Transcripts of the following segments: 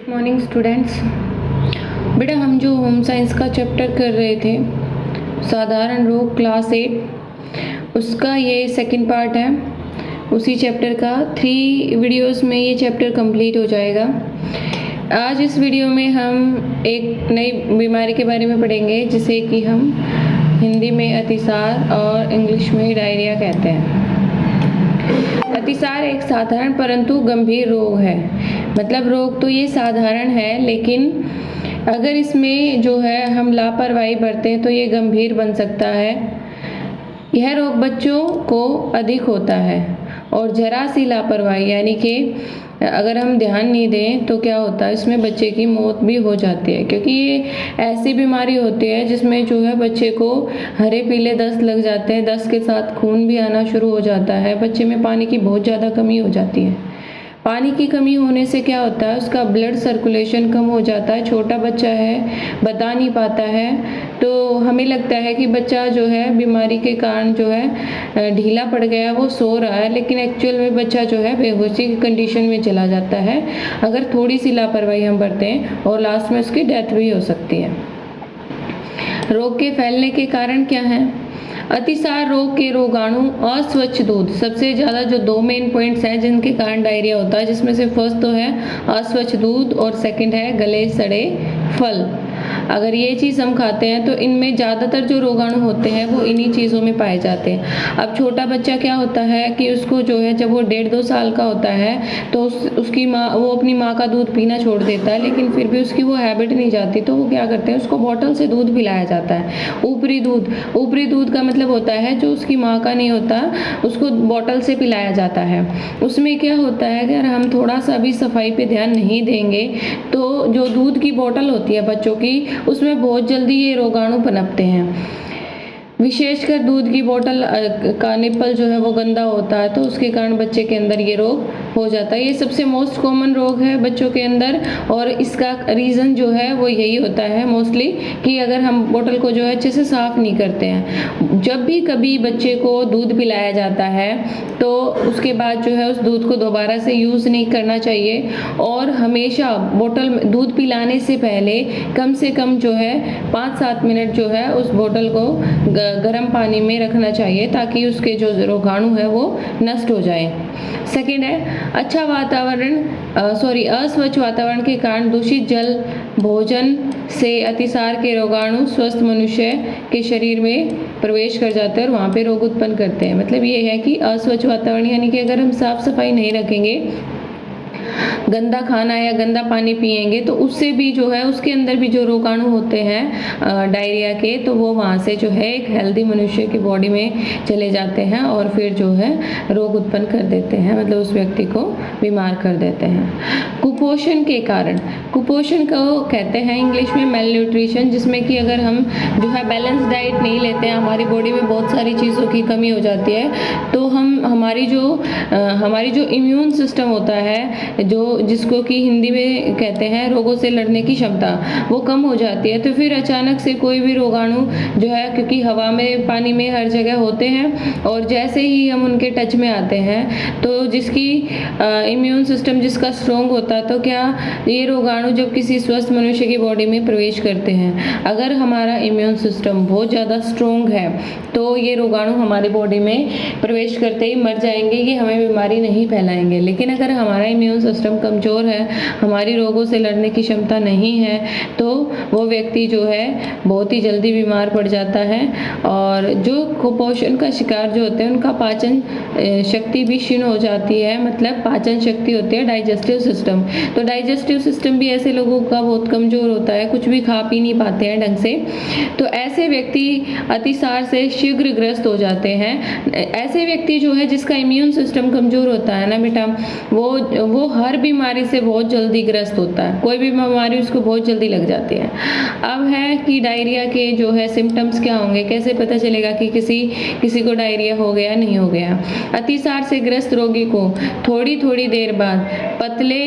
Morning students. बेटा हम जो होम साइंस का चैप्टर कर रहे थे साधारण रोग क्लास 8 उसका ये सेकंड पार्ट है। उसी चैप्टर का 3 वीडियोस में ये चैप्टर कंप्लीट हो जाएगा। आज इस वीडियो में हम एक नई बीमारी के बारे में पढ़ेंगे जिसे कि हम हिंदी में अतिसार और इंग्लिश में डायरिया कहते हैं। अतिसार एक साधारण परंतु गंभीर रोग है। मतलब रोग तो ये साधारण है, लेकिन अगर इसमें जो है हम लापरवाही बरतें तो ये गंभीर बन सकता है। यह रोग बच्चों को अधिक होता है और जरा सी लापरवाही यानी कि अगर हम ध्यान नहीं दें तो क्या होता है, इसमें बच्चे की मौत भी हो जाती है, क्योंकि ये ऐसी बीमारी होती है जिसमें जो है बच्चे को हरे पीले दस्त लग जाते हैं। दस्त के साथ खून भी आना शुरू हो जाता है। बच्चे में पानी की बहुत ज़्यादा कमी हो जाती है। पानी की कमी होने से क्या होता है, उसका ब्लड सर्कुलेशन कम हो जाता है। छोटा बच्चा है, बता नहीं पाता है, तो हमें लगता है कि बच्चा जो है बीमारी के कारण जो है ढीला पड़ गया, वो सो रहा है, लेकिन एक्चुअल में बच्चा जो है बेहोशी की कंडीशन में चला जाता है अगर थोड़ी सी लापरवाही हम बरतें, और लास्ट में उसकी डेथ भी हो सकती है। रोग के फैलने के कारण क्या हैं? अतिसार रोग के रोगाणु, अस्वच्छ दूध। सबसे ज़्यादा जो 2 मेन पॉइंट्स हैं जिनके कारण डायरिया होता है, जिसमें से फर्स्ट तो है अस्वच्छ दूध और सेकंड है गले सड़े फल। अगर ये चीज़ हम खाते हैं तो इनमें ज़्यादातर जो रोगाणु होते हैं वो इन्हीं चीज़ों में पाए जाते हैं। अब छोटा बच्चा क्या होता है कि उसको जो है जब वो 1.5-2 साल का होता है तो उसकी माँ, वो अपनी माँ का दूध पीना छोड़ देता है, लेकिन फिर भी उसकी वो हैबिट नहीं जाती, तो वो क्या करते हैं, उसको बॉटल से दूध पिलाया जाता है। ऊपरी दूध का मतलब होता है जो उसकी माँ का नहीं होता, उसको बॉटल से पिलाया जाता है। उसमें क्या होता है, अगर हम थोड़ा सा भी सफाई पे ध्यान नहीं देंगे तो जो दूध की बॉटल होती है बच्चों की, उसमें बहुत जल्दी ये रोगाणु पनपते हैं। विशेषकर दूध की बोतल का निप्पल जो है वो गंदा होता है, तो उसके कारण बच्चे के अंदर ये रोग हो जाता है। ये सबसे मोस्ट कॉमन रोग है बच्चों के अंदर, और इसका रीज़न जो है वो यही होता है मोस्टली कि अगर हम बोतल को जो है अच्छे से साफ़ नहीं करते हैं। जब भी कभी बच्चे को दूध पिलाया जाता है तो उसके बाद जो है उस दूध को दोबारा से यूज़ नहीं करना चाहिए, और हमेशा बोतल में दूध पिलाने से पहले कम से कम जो है 5-7 मिनट जो है उस बोतल को गर्म पानी में रखना चाहिए, ताकि उसके जो रोगाणु है वो नष्ट हो जाए। सेकेंड है अस्वच्छ वातावरण के कारण दूषित जल, भोजन से अतिसार के रोगाणु स्वस्थ मनुष्य के शरीर में प्रवेश कर जाते हैं और वहाँ पे रोग उत्पन्न करते हैं। मतलब ये है कि अस्वच्छ वातावरण यानी कि अगर हम साफ सफाई नहीं रखेंगे, गंदा खाना या गंदा पानी पिएंगे, तो उससे भी जो है उसके अंदर भी जो रोगाणु होते हैं डायरिया के, तो वो वहाँ से जो है एक हेल्दी मनुष्य की बॉडी में चले जाते हैं और फिर जो है रोग उत्पन्न कर देते हैं, मतलब उस व्यक्ति को बीमार कर देते हैं। कुपोषण के कारण, कुपोषण को कहते हैं इंग्लिश में मेल न्यूट्रिशन, जिसमें कि अगर हम जो है बैलेंस डाइट नहीं लेते हैं, हमारी बॉडी में बहुत सारी चीज़ों की कमी हो जाती है, तो हमारी जो इम्यून सिस्टम होता है, जो जिसको कि हिंदी में कहते हैं रोगों से लड़ने की क्षमता, वो कम हो जाती है। तो फिर अचानक से कोई भी रोगाणु जो है, क्योंकि हवा में पानी में हर जगह होते हैं, और जैसे ही हम उनके टच में आते हैं तो जिसकी इम्यून सिस्टम जिसका स्ट्रोंग होता है, तो क्या ये रोगाणु जब किसी स्वस्थ मनुष्य की बॉडी में प्रवेश करते हैं, अगर हमारा इम्यून सिस्टम बहुत ज़्यादा स्ट्रोंग है तो ये रोगाणु हमारी बॉडी में प्रवेश करते ही मर जाएंगे, ये हमें बीमारी नहीं फैलाएंगे। लेकिन अगर हमारा इम्यून सिस्टम कमज़ोर है, हमारी रोगों से लड़ने की क्षमता नहीं है, तो वो व्यक्ति जो है बहुत ही जल्दी बीमार पड़ जाता है। और जो कुपोषण का शिकार जो होते हैं उनका पाचन शक्ति भी क्षीण हो जाती है। मतलब पाचन शक्ति होती है डाइजेस्टिव सिस्टम, तो डाइजेस्टिव सिस्टम भी ऐसे लोगों का बहुत कमज़ोर होता है, कुछ भी खा पी नहीं पाते हैं ढंग से, तो ऐसे व्यक्ति अतिसार से शीघ्र ग्रस्त हो जाते हैं। ऐसे व्यक्ति जो है जिसका इम्यून सिस्टम कमज़ोर होता है ना बेटा, वो हर बीमारी से बहुत जल्दी ग्रस्त होता है, कोई भी बीमारी उसको बहुत जल्दी लग जाती है। अब है कि डायरिया के जो है सिम्टम्स क्या होंगे, कैसे पता चलेगा कि किसी को डायरिया हो गया नहीं हो गया। अतिसार से ग्रस्त रोगी को थोड़ी थोड़ी देर बाद पतले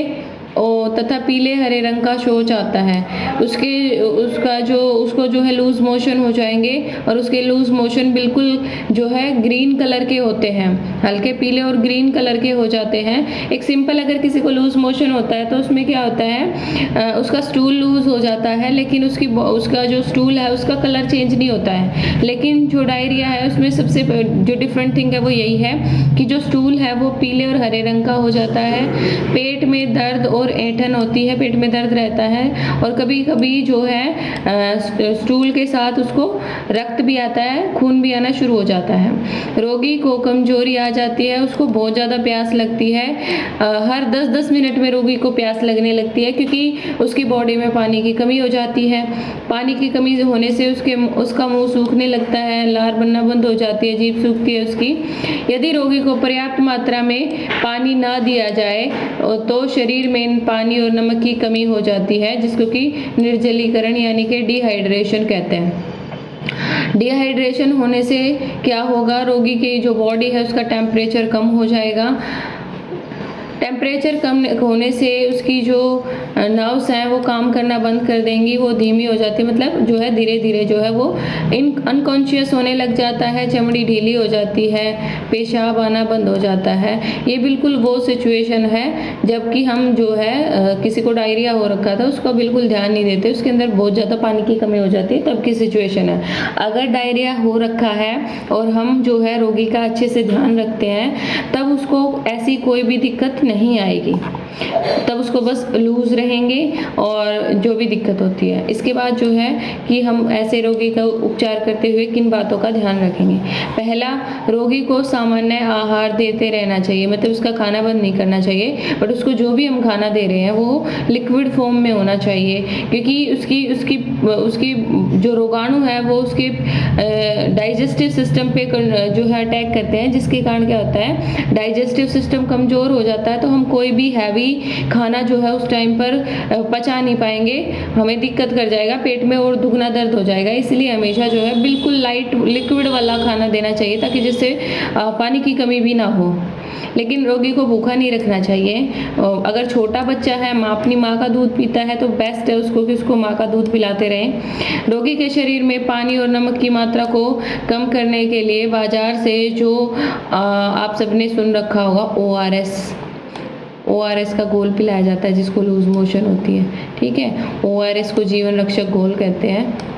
तथा पीले हरे रंग का शौच आता है। उसको जो है लूज मोशन हो जाएंगे और उसके लूज मोशन बिल्कुल जो है ग्रीन कलर के होते हैं, हल्के पीले और ग्रीन कलर के हो जाते हैं। एक सिंपल अगर किसी को लूज मोशन होता है तो उसमें क्या होता है, उसका स्टूल लूज हो जाता है, लेकिन उसका जो स्टूल है उसका कलर चेंज नहीं होता है। लेकिन जो डायरिया है उसमें सबसे जो डिफरेंट थिंग है वो यही है कि जो स्टूल है वो पीले और हरे रंग का हो जाता है। पेट में दर्द और ऐंठन होती है, पेट में दर्द रहता है और कभी कभी जो है स्टूल के साथ उसको रक्त भी आता है, खून भी आना शुरू हो जाता है। रोगी को कमजोरी आ जाती है, उसको बहुत ज़्यादा प्यास लगती है। हर 10-10 मिनट में रोगी को प्यास लगने लगती है क्योंकि उसकी बॉडी में पानी की कमी हो जाती है। पानी की कमी होने से उसका मुंह सूखने लगता है, लार बनना बंद हो जाती है, जीभ सूखती है उसकी। यदि रोगी को पर्याप्त मात्रा में पानी ना दिया जाए तो शरीर में पानी और नमक की कमी हो जाती है, जिसको कि निर्जलीकरण यानी कि डिहाइड्रेशन कहते हैं। डिहाइड्रेशन होने से क्या होगा, रोगी की जो बॉडी है उसका टेम्परेचर कम हो जाएगा। टेम्परेचर कम होने से उसकी जो नर्व्स हैं वो काम करना बंद कर देंगी, वो धीमी हो जाती है, मतलब जो है धीरे धीरे जो है वो अनकॉन्शियस होने लग जाता है, चमड़ी ढीली हो जाती है, पेशाब आना बंद हो जाता है। ये बिल्कुल वो सिचुएशन है जबकि हम जो है किसी को डायरिया हो रखा था उसका बिल्कुल ध्यान नहीं देते, उसके अंदर बहुत ज़्यादा पानी की कमी हो जाती है, तब की सिचुएशन है। अगर डायरिया हो रखा है और हम जो है रोगी का अच्छे से ध्यान रखते हैं तब उसको ऐसी कोई भी दिक्कत नहीं आएगी, तब उसको बस लूज रहेंगे और जो भी दिक्कत होती है। इसके बाद जो है कि हम ऐसे रोगी का उपचार करते हुए किन बातों का ध्यान रखेंगे। पहला, रोगी को सामान्य आहार देते रहना चाहिए, मतलब उसका खाना बंद नहीं करना चाहिए, बट उसको जो भी हम खाना दे रहे हैं वो लिक्विड फॉर्म में होना चाहिए, क्योंकि उसकी जो रोगाणु है वो उसके डाइजेस्टिव सिस्टम पे जो है अटैक करते हैं, जिसके कारण क्या होता है, डाइजेस्टिव सिस्टम कमज़ोर हो जाता है तो हम कोई भी हैवी खाना जो है उस टाइम पर पचा नहीं पाएंगे, हमें दिक्कत कर जाएगा, पेट में और दुगना दर्द हो जाएगा। इसलिए हमेशा जो है बिल्कुल लाइट लिक्विड वाला खाना देना चाहिए ताकि जिससे पानी की कमी भी ना हो। लेकिन रोगी को भूखा नहीं रखना चाहिए। अगर छोटा बच्चा है, अपनी माँ का दूध पीता है तो बेस्ट है उसको कि उसको माँ का दूध पिलाते रहें। रोगी के शरीर में पानी और नमक की मात्रा को कम करने के लिए बाजार से जो आप सबने सुन रखा होगा ORS का घोल पिलाया जाता है जिसको लूज मोशन होती है, ठीक है। ORS को जीवन रक्षक घोल कहते हैं।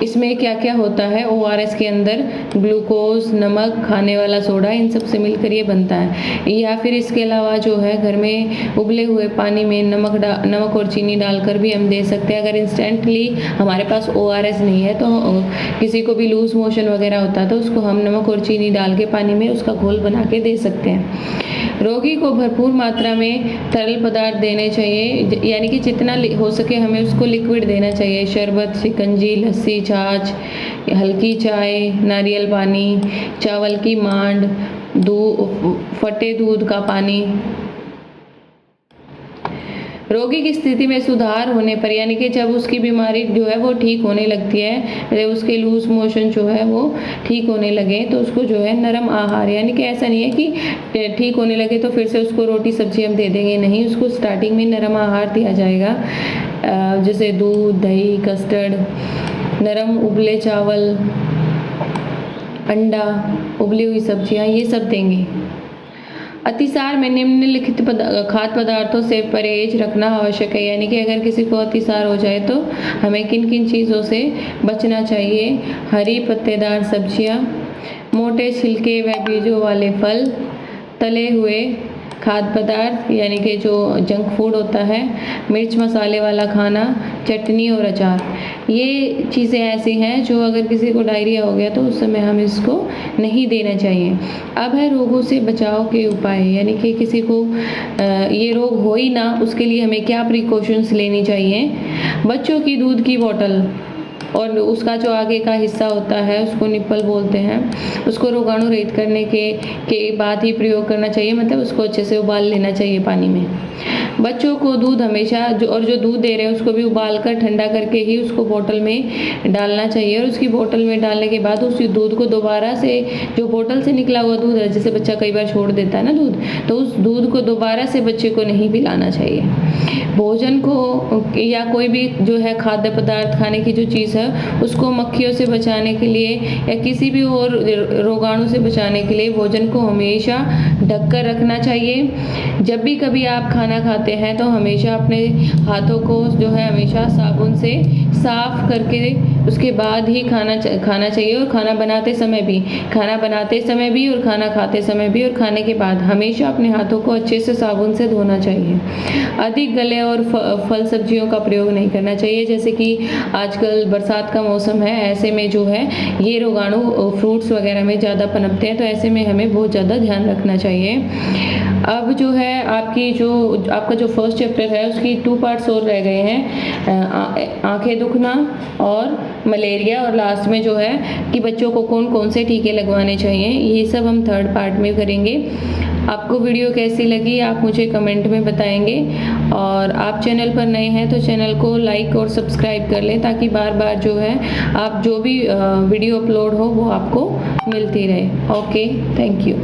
इसमें क्या क्या होता है, ORS के अंदर ग्लूकोज, नमक, खाने वाला सोडा, इन सब से मिलकर ये बनता है। या फिर इसके अलावा जो है घर में उबले हुए पानी में नमक और चीनी डालकर भी हम दे सकते हैं। अगर इंस्टेंटली हमारे पास ORS नहीं है तो किसी को भी लूज मोशन वगैरह होता है तो उसको हम नमक और चीनी डाल के पानी में उसका घोल बना के दे सकते हैं। रोगी को भरपूर मात्रा में तरल पदार्थ देने चाहिए, यानी कि जितना हो सके हमें उसको लिक्विड देना चाहिए। शरबत, शिकंजी, लस्सी, छाछ, हल्की चाय, नारियल पानी, चावल की मांड, फटे दूध का पानी। रोगी की स्थिति में सुधार होने पर, यानी कि जब उसकी बीमारी जो है वो ठीक होने लगती है, जब उसके लूज मोशन जो है वो ठीक होने लगे तो उसको जो है नरम आहार, यानी कि ऐसा नहीं है कि ठीक होने लगे तो फिर से उसको रोटी सब्जी हम दे देंगे, नहीं, उसको स्टार्टिंग में नरम आहार दिया जाएगा, जैसे दूध, दही, कस्टर्ड, नरम उबले चावल, अंडा, उबली हुई सब्जियां, ये सब देंगे। अतिसार में निम्नलिखित खाद्य पदार्थों से परहेज रखना आवश्यक है, यानी कि अगर किसी को अतिसार हो जाए तो हमें किन किन चीज़ों से बचना चाहिए। हरी पत्तेदार सब्जियां, मोटे छिलके व बीजों वाले फल, तले हुए खाद्य पदार्थ यानी कि जो जंक फूड होता है, मिर्च मसाले वाला खाना, चटनी और अचार, ये चीज़ें ऐसी हैं जो अगर किसी को डायरिया हो गया तो उस समय हमें इसको नहीं देना चाहिए। अब है रोगों से बचाव के उपाय, यानी कि किसी को ये रोग हो ही ना उसके लिए हमें क्या प्रिकॉशंस लेनी चाहिए। बच्चों की दूध की बोतल और उसका जो आगे का हिस्सा होता है उसको निप्पल बोलते हैं, उसको रोगाणु रहित करने के बाद ही प्रयोग करना चाहिए, मतलब उसको अच्छे से उबाल लेना चाहिए पानी में। बच्चों को दूध हमेशा जो दूध दे रहे हैं उसको भी उबाल कर ठंडा करके ही उसको बोतल में डालना चाहिए, और उसकी बोतल में डालने के बाद उस दूध को दोबारा से, जो बोतल से निकला हुआ दूध है, जैसे बच्चा कई बार छोड़ देता है ना दूध, तो उस दूध को दोबारा से बच्चे को नहीं पिलाना चाहिए। भोजन को या कोई भी जो है खाद्य पदार्थ खाने की जो चीज़ है उसको मक्खियों से बचाने के लिए या किसी भी और रोगाणु से बचाने के लिए भोजन को हमेशा ढककर रखना चाहिए। जब भी कभी आप खाना खाते हैं तो हमेशा अपने हाथों को जो है हमेशा साबुन से साफ करके उसके बाद ही खाना चाहिए, और खाना बनाते समय भी और खाना खाते समय भी और खाने के बाद हमेशा अपने हाथों को अच्छे से साबुन से धोना चाहिए। अधिक गले और फल सब्जियों का प्रयोग नहीं करना चाहिए, जैसे कि आजकल बरसात का मौसम है, ऐसे में जो है ये रोगाणु फ्रूट्स वगैरह में ज़्यादा पनपते हैं, तो ऐसे में हमें बहुत ज़्यादा ध्यान रखना चाहिए। अब जो है आपका जो फर्स्ट चैप्टर है उसकी 2 पार्ट्स और रह गए हैं, आंखें दुखना और मलेरिया, और लास्ट में जो है कि बच्चों को कौन कौन से टीके लगवाने चाहिए, ये सब हम 3rd पार्ट में करेंगे। आपको वीडियो कैसी लगी आप मुझे कमेंट में बताएंगे, और आप चैनल पर नए हैं तो चैनल को लाइक और सब्सक्राइब कर लें, ताकि बार बार जो है आप जो भी वीडियो अपलोड हो वो आपको मिलती रहे। Okay, thank you.